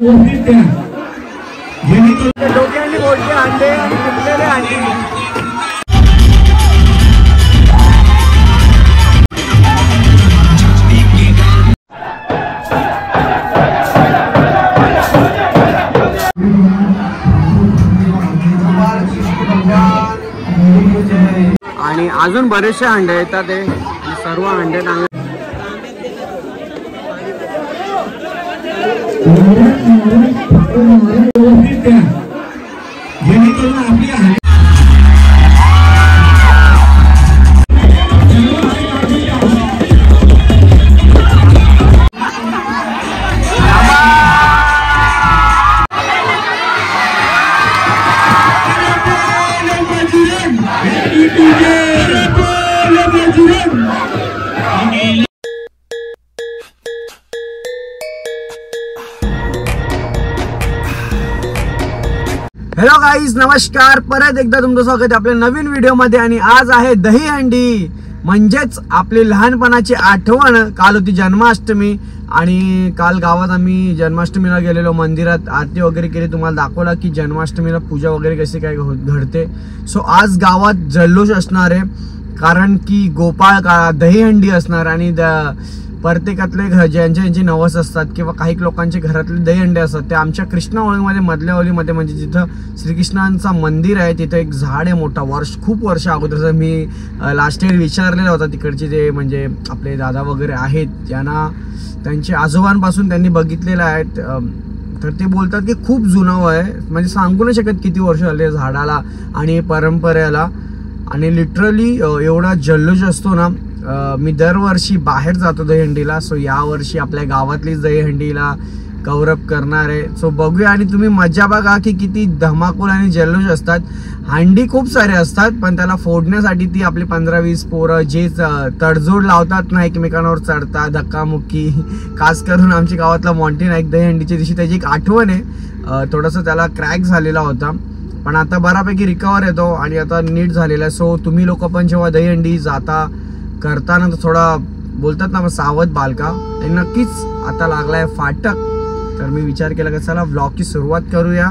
डोक्यांनी मोठे अंडे आणि पिकलेले अंडे. आणि अजून बरेचसे अंडे येतात. ते सर्व अंडे हॅलो गाईज, नमस्कार. परत एकदा तुमचं स्वागत आहे आपल्या नवीन व्हिडिओमध्ये. आणि आज आहे दहीहंडी, म्हणजेच आपली लहानपणाची आठवण. काल होती जन्माष्टमी आणि काल गावात आम्ही जन्माष्टमीला गेलेलो, मंदिरात आरती वगैरे केली. तुम्हाला दाखवला की जन्माष्टमीला पूजा वगैरे कशी काय घडते. सो आज गावात जल्लोष असणार आहे, कारण की गोपाळ काळा दहीहंडी असणार. आणि प्रत्येकातले ज्यांची नवस असतात किंवा काही लोकांचे घरातले दहीहंडे असतात, ते आमच्या कृष्णावळीमध्ये मधल्या ओलीमध्ये, म्हणजे जिथं श्रीकृष्णांचं मंदिर आहे तिथं एक झाड आहे मोठा. खूप वर्ष अगोदर मी लास्ट इयर विचारलेला होता. तिकडचे जे म्हणजे आपले दादा वगैरे आहेत, ज्यांना त्यांचे आजोबांपासून त्यांनी बघितलेलं आहेत, तर ते बोलतात की खूप जुनं आहे, म्हणजे सांगू नाही शकत किती वर्ष झाले झाडाला आणि परंपरेला. आणि लिटरली एवढा जल्लोष असतो ना. मी दरवर्षी बाहेर जातो दहीहंडीला. सो यावर्षी आपल्या गावातलीच दहीहंडीला कव्हर अप करणार आहे. सो बघूया आणि तुम्ही मजा बघा की किती धमाकूल आणि जल्लोष असतात. हंडी खूप सारे असतात, पण त्याला फोडण्यासाठी ती आपली 15-20 पोरं जे तडजोड लावतात ना, एकमेकांवर चढतात, धक्कामुक्की. खास करून आमच्या गावातला मॉन्टी नाईक दहीहंडीच्या दिवशी त्याची एक आठवण आहे. थोडंसं त्याला क्रॅक झालेला होता, पण आता बऱ्यापैकी रिकवर येतो आणि आता नीट झालेला आहे. सो तुम्ही लोक पण जेव्हा दहीहंडी जाता करताना तर थोडा बोलतात ना सावध बालका. आणि नक्कीच आता लागलाय फाटक, तर मी विचार केला की चला व्लॉगची सुरुवात करूया.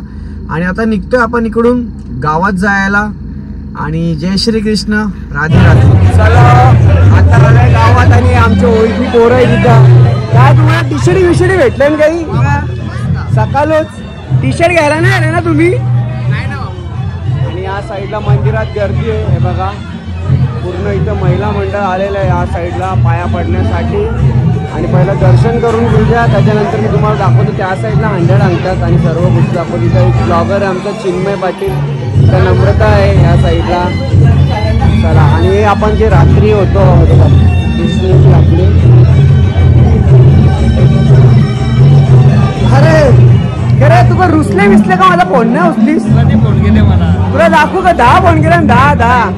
आणि आता निघतोय आपण इकडून गावात जायला. आणि जय श्री कृष्ण, राधे राधे. चला आता आलाय गावात आणि आमच्या ओळखी पोरं आहे तिथं. काय तुम्हाला टी शर्ट विषयी भेटले ना काही? सकाळच टी शर्ट घ्यायला नाही आले ना तुम्ही? आणि या साईडला मंदिरात गर्दी आहे, हे बघा. पूर्ण इथं महिला मंडळ आलेलं आहे या साईडला पाया पडण्यासाठी. आणि पहिलं दर्शन करून घेऊया, त्याच्यानंतर मी तुम्हाला दाखवतो. त्या साईडला हंड्रेड आणतात आणि सर्व गोष्टी दाखवतो. इथं एक ब्लॉगर आहे आमचा चिन्मय पाटील, इथं नम्रता आहे या साईडला. चला, आणि आपण जे रात्री होतो कृष्णाची आपली. अरे तुला रुसले विसले का? मला फोन नाही उचलीस? फोन केले मला, तुला दाखवू का? 10 फोन केला, 10.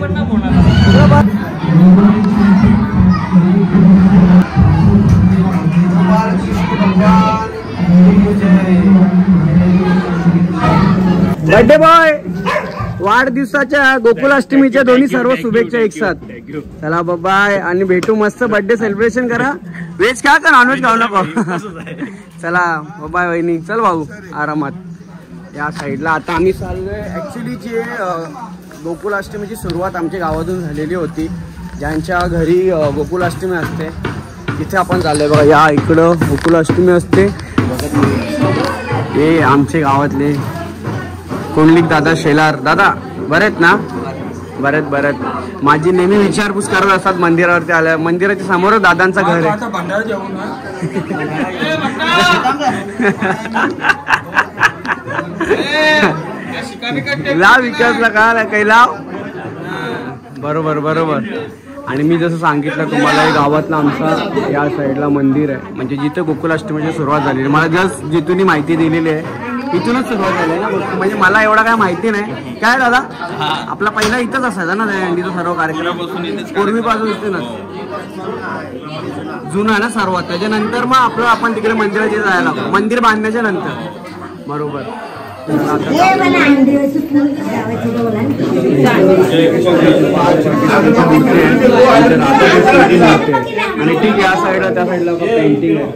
बर्थडे बॉय, वाढदिवसाच्या गोकुलाष्टमीच्या दोन्ही सर्व शुभेच्छा एक साथ. चला बाय, आणि भेटू. मस्त बर्थडे सेलिब्रेशन करा. व्हेज खा का नॉनव्हेज खाऊ नको? चला बाय वहिनी. चल भाऊ आरामात. या साईडला आता आम्ही चाललोय. ऍक्च्युली जे गोकुलाष्टमीची सुरुवात आमच्या गावातून झालेली होती, ज्यांच्या घरी गोकुलाष्टमी असते तिथे आपण चाललोय. बघा या इकडं गोकुलाष्टमी असते. हे आमचे गावातले कोंडलिक दादा, शेलार दादा बरेत ना? बरेत. माझी नेहमी विचारपूस करत असतात मंदिरावरती आल्या. मंदिराच्या समोर दादांचं घर आहे. लाव विकासला का काही लाव. बरोबर. आणि मी जसं सांगितलं तुम्हाला, गावातला आमचा या साईडला मंदिर आहे, म्हणजे जिथे गोकुलाष्टमीची सुरुवात झालेली. मला जस्ट जिथून माहिती दिलेली आहे इथूनच सुरुवात झाली ना. म्हणजे मला एवढा काय माहिती नाही. काय दादा, आपला पहिला इथंच असायचा ना दहीहंडीचा सर्व कार्यक्रम? पूर्वीपासून इथूनच जुना ना सर्वात. त्याच्यानंतर मग आपलं आपण तिकडे मंदिराचे जायला लागतो, मंदिर बांधण्याच्या नंतर. बरोबर. आणि ठीक आहे, या साईडला त्या साईडला पेंटिंग आहे.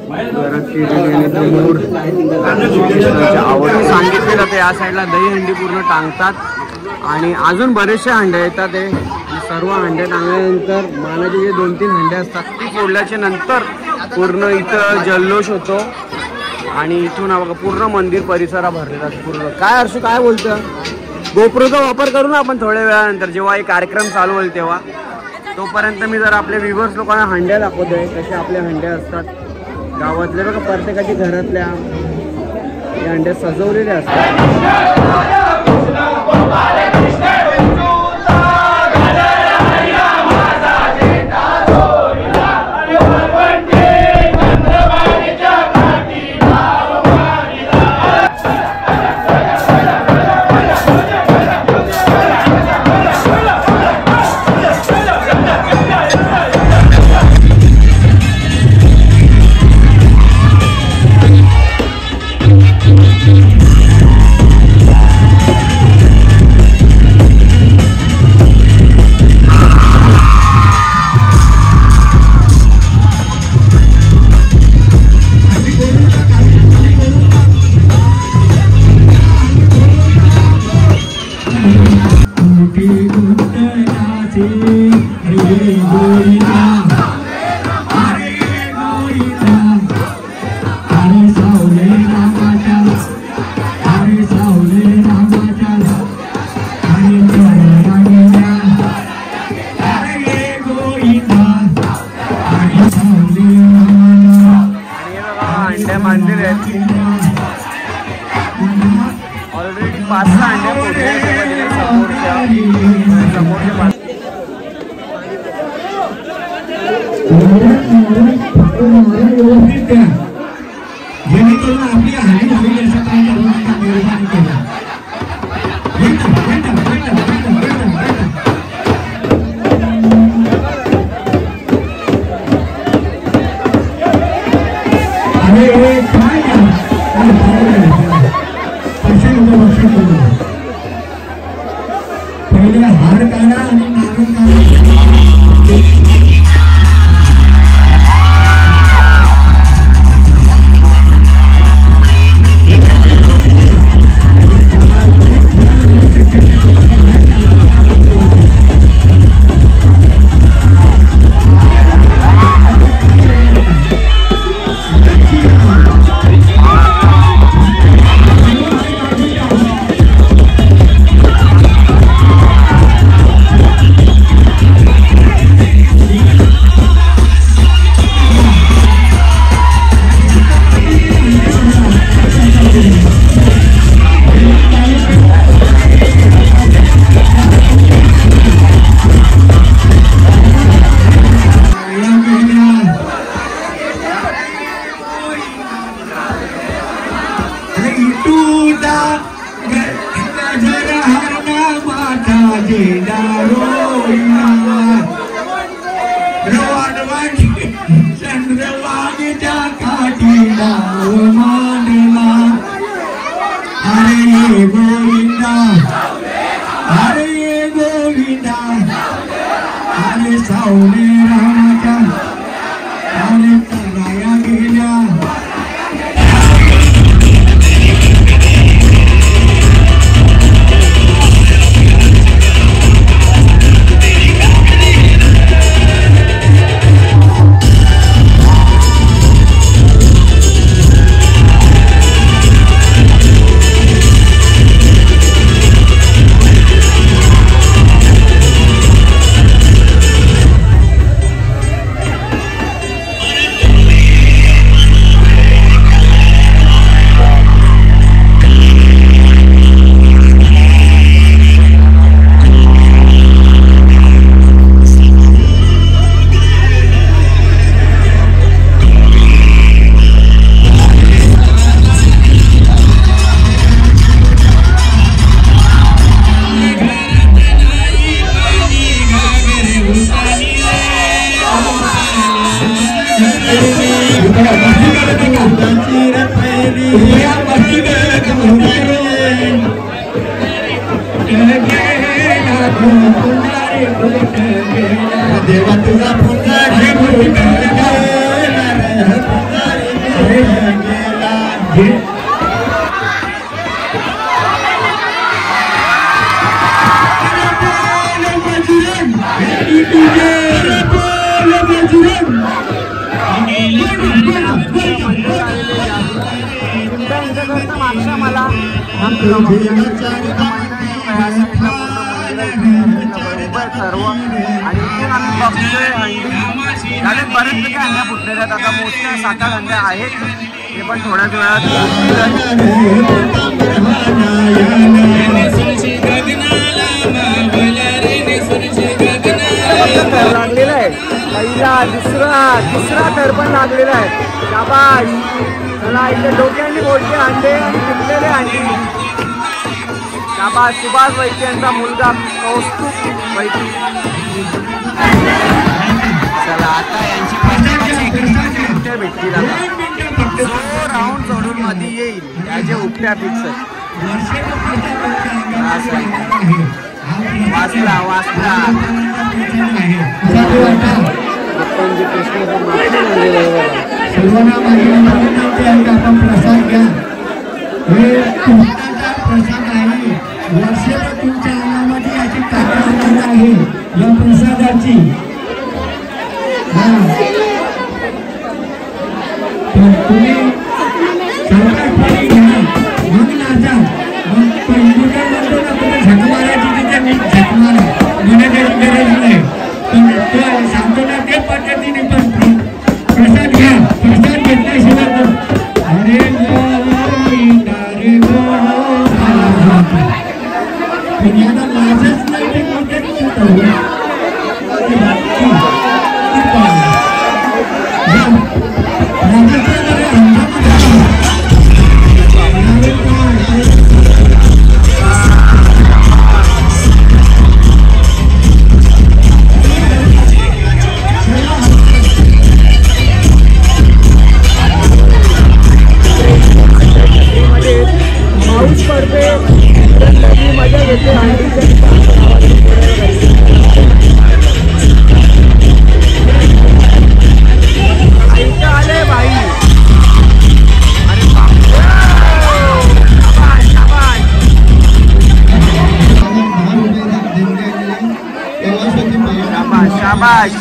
घरात केलेले मोर आवड सांगितले जाते. या साईडला दहीहंडी पूर्ण टांगतात आणि अजून बरेचसे हंडे येतात. ते सर्व हंडे टांगल्यानंतर मानाचे जे 2-3 हंडे असतात ती फोडल्याच्या नंतर पूर्ण इथं जल्लोष होतो आणि इथून बघा पूर्ण मंदिर परिसरा भरलेला पूर्ण. काय अर्शू काय बोलतं? गोप्रोचा वापर करू ना आपण थोड्या वेळानंतर जेव्हा हे कार्यक्रम चालू होईल तेव्हा. तोपर्यंत मी जर आपल्या व्ह्यूअर्स लोकांना हंड्या दाखवतोय कसे आपले हंडे असतात गावातले. बघा प्रत्येकाच्या घरातल्या हे हंडे सजवलेले असतात. ऑलरेडी 5-6 अंड्या फोडल्या समोरच्या जेणेकरून आपली हानी होईल अशा काही निर्माण केला. पहिले हार काढा आणि नारळ काढा. देवा तुझा पुंजा सर्व आणि इथून आम्ही बघतोय अंडी झाले बरेचपैकी अंड्या फुटलेल्या आहेत. आता मोठ्या 7-8 अंड्या आहेत, ते पण थोड्याच वेळात थर लागलेला आहे. पहिला तिसरा थर पण लागलेला आहे. शाबाश. चला इथे डोक्यांनी मोठे अंडे आणि फुटलेले अंडी. शाबाश. सुभाष वैद्य यांचा मुलगा कौस्तुभ वैद्य. चला आता यांची उपट्या भेटतील. जो राऊंड सोडून मध्ये येईल त्याचे उपट्या फिक्स वाचला प्रसाद घ्या. प्रसाद आहे वर्षभर तुमच्या अंगामध्ये याची ताकद आहे या प्रसादाची. तुम्ही घ्या मग नाचा. मग झक मारायची तिथे मी झक मारा घेण्याची गरज नाही. पण सांगतो ना ते पद्धतीने पण प्रसाद घ्या. प्रसाद घेतल्याशिवाय अरे दुनियाला लाजच नाही. ते कोणत्या मजा घेते. आले भाई. अरे शाबाश.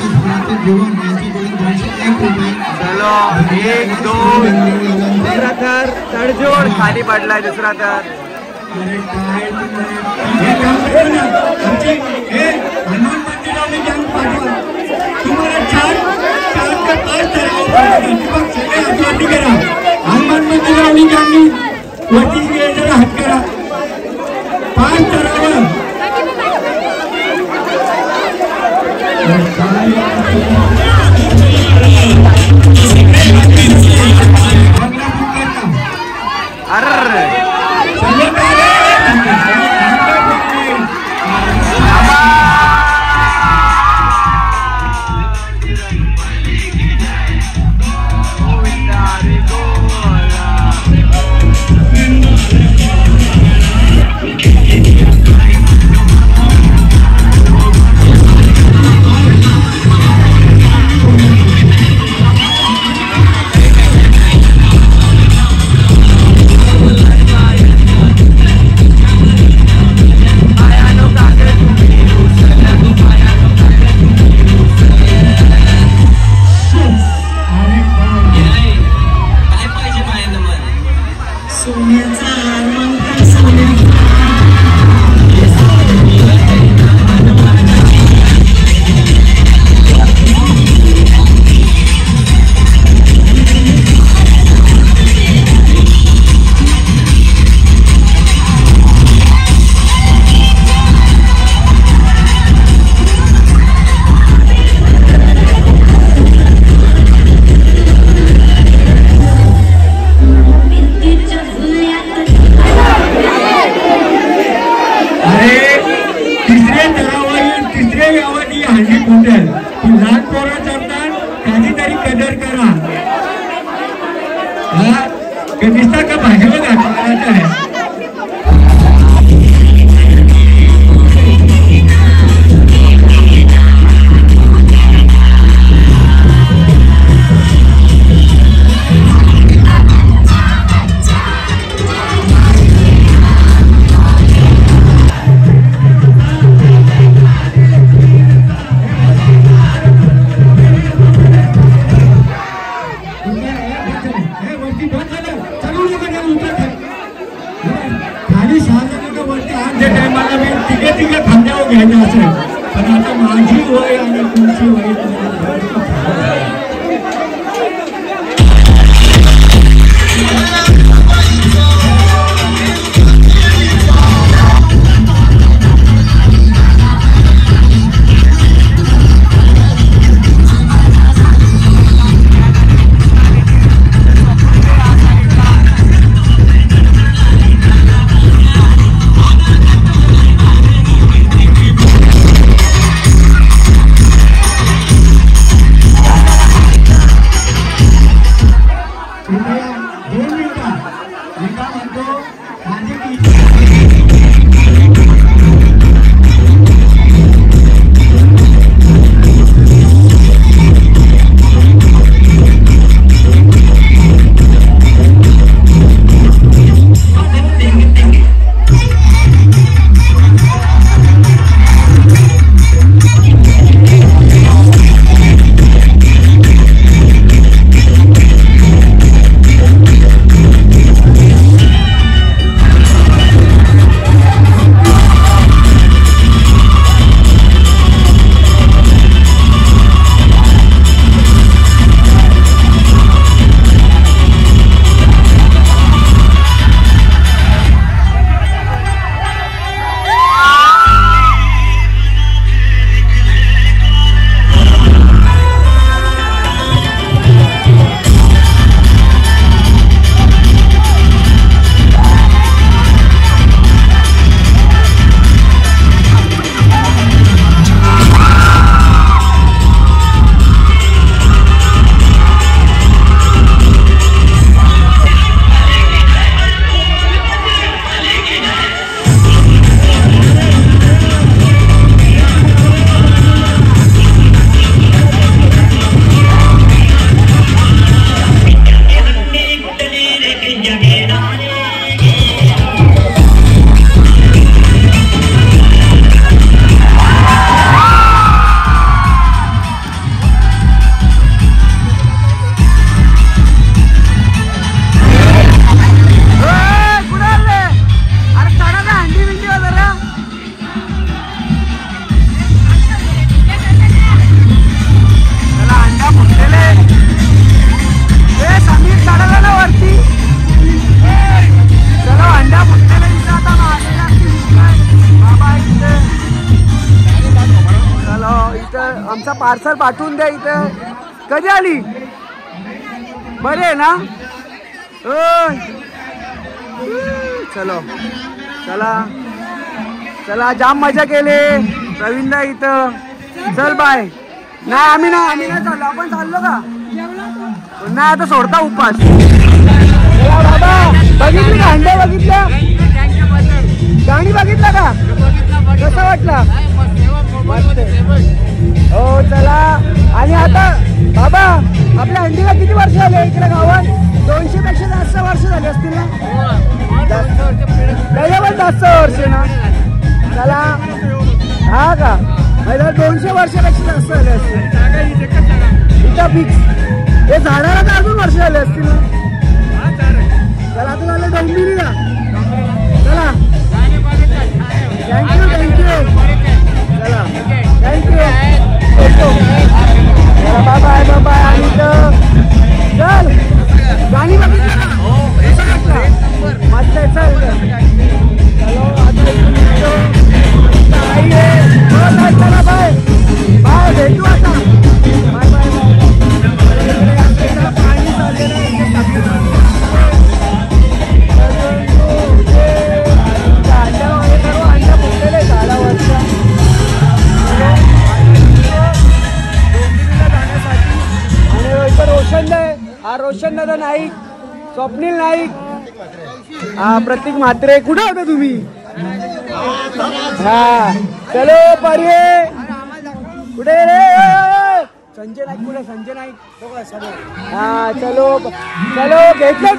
चलो 1-2 दुसरा थर तडजोड खाली पडलाय. दुसरा थर हनुमान मंदिराने जाऊन पाठवा. तुम्हाला 4 ते 5 वरती करा. हनुमान मंदिराने जाऊन वरती जरा हात करा. 5 तरावर निस्ता का भाषण घातला आहे. पार्सल पाठवून द्या इथं. कधी आली? बरे आहे ना? चलो चला चला, जाम मजा केली प्रवीणदा इथं. चल बाय. नाही आम्ही नाही चाललो. आपण चाललो का? नाही आता सोडता उपास. चला बाबा, बघितली का अंडे? बघितल्या गाणी? बघितला का? कसं वाटलं? हो चला. आणि आता बाबा आपल्या अंडीला किती वर्ष झाले इकडे गावात? 200 पेक्षा जास्त वर्ष झाले असतील ना? त्याच्या पण जास्त वर्ष ना. चला हा का? 200 वर्षापेक्षा जास्त झाले असतील इथं फिक्स. हे झाडाला तर अजून वर्ष झाले असतील ना. चला आता झालं डोंबिवलीला. चला थँक्यू चला थँक्यू. चला बाय बाय बाय. आणि चल गाणी बघितलं ना? मस्त आहे. चल चलो आता चला बाय बाय. भेटू आता. Bye bye bye. पाणी चाललेलं अंड्या वगैरे करू. अंड्या फुटलेले झाडावरच्या जाण्यासाठी. आणि इथं रोशन आहे. हा रोशन दादा नाईक, स्वप्नील नाईक, प्रतीक म्हात्रे. कुठे होता तुम्ही? हा चलो पर्ये. कुठे रे? संजय नाईक कुठे? संजय नाईक. हा चलो चलो. घेतलं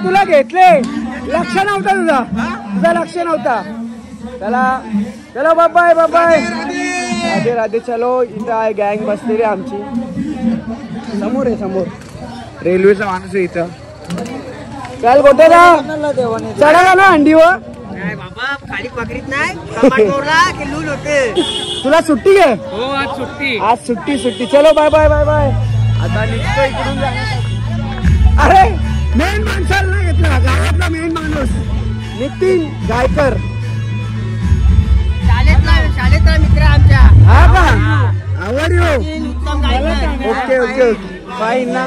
तुला? घेतले. लक्ष नव्हता तुझा लक्ष नव्हता. चला चलो bye bye bye. Radhe Radhe. चलो इथं आहे गँग बसलेली आमची. समोर आहे समोर. रेल्वेचा माणूस आहे इथं. चल कुठे जा? चढा का ना अंडीवर? तुला सुट्टी घे. हो आज सुट्टी. आज सुट्टी. चलो बाय बाय बाय बाय. आता निघतो इकडून. अरे मेन माणसाला नाही घेतला. गावातला मेन माणूस नितीन गायकर. शाळेतला मित्र आमच्या. हा का? आवड हो. ओके फाईन ना.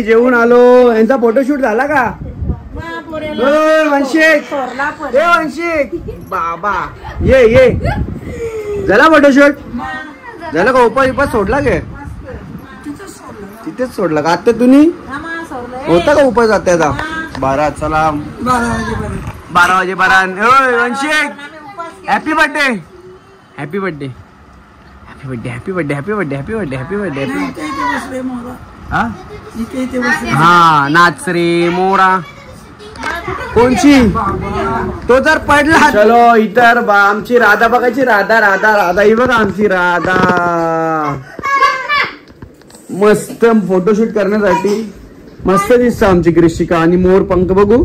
जेवून आलो. यांचा फोटोशूट झाला का? वंशिक बाबा ये झाला फोटोशूट? झालं का? उपास सोडला गे? तिथेच सोडला का? आता तुम्ही होता का उपास आत्याचा? 12. चला 12 वाजे 12. वंशिक हॅपी बर्थडे. Happy birthday. हा नाच रे मोरा. कोणची? तो जर पडला. चलो इतर आमची राधा बघायची. राधा ही बघा आमची राधा. मस्त फोटोशूट करण्यासाठी मस्त दिसत आमची ग्रीशिका. आणि मोर पंख बघू.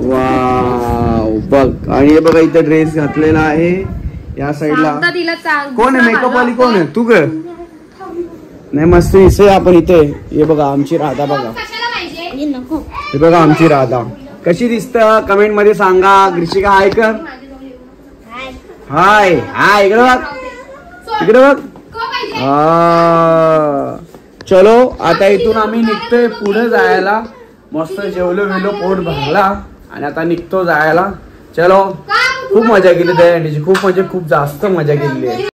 वाव बघ. आणि हे बघा इथं ड्रेस घातलेला आहे. या साईडला कोण आहे? मेकअप वाली कोण आहे? तू ग? नाही मस्त दिसतोय आपण इथे. हे बघा आमची राधा बघा. हे बघा आमची राधा कशी दिसत कमेंट मध्ये सांगा. ग्रीशिका हाय कर. हाय इकडे बघ. चलो आता इथून आम्ही निघतोय पुढे जायला. मस्त जेवलो पोट भरला आणि आता निघतो जायला. चलो खूप मजा केली त्या खूप जास्त मजा केली आहे.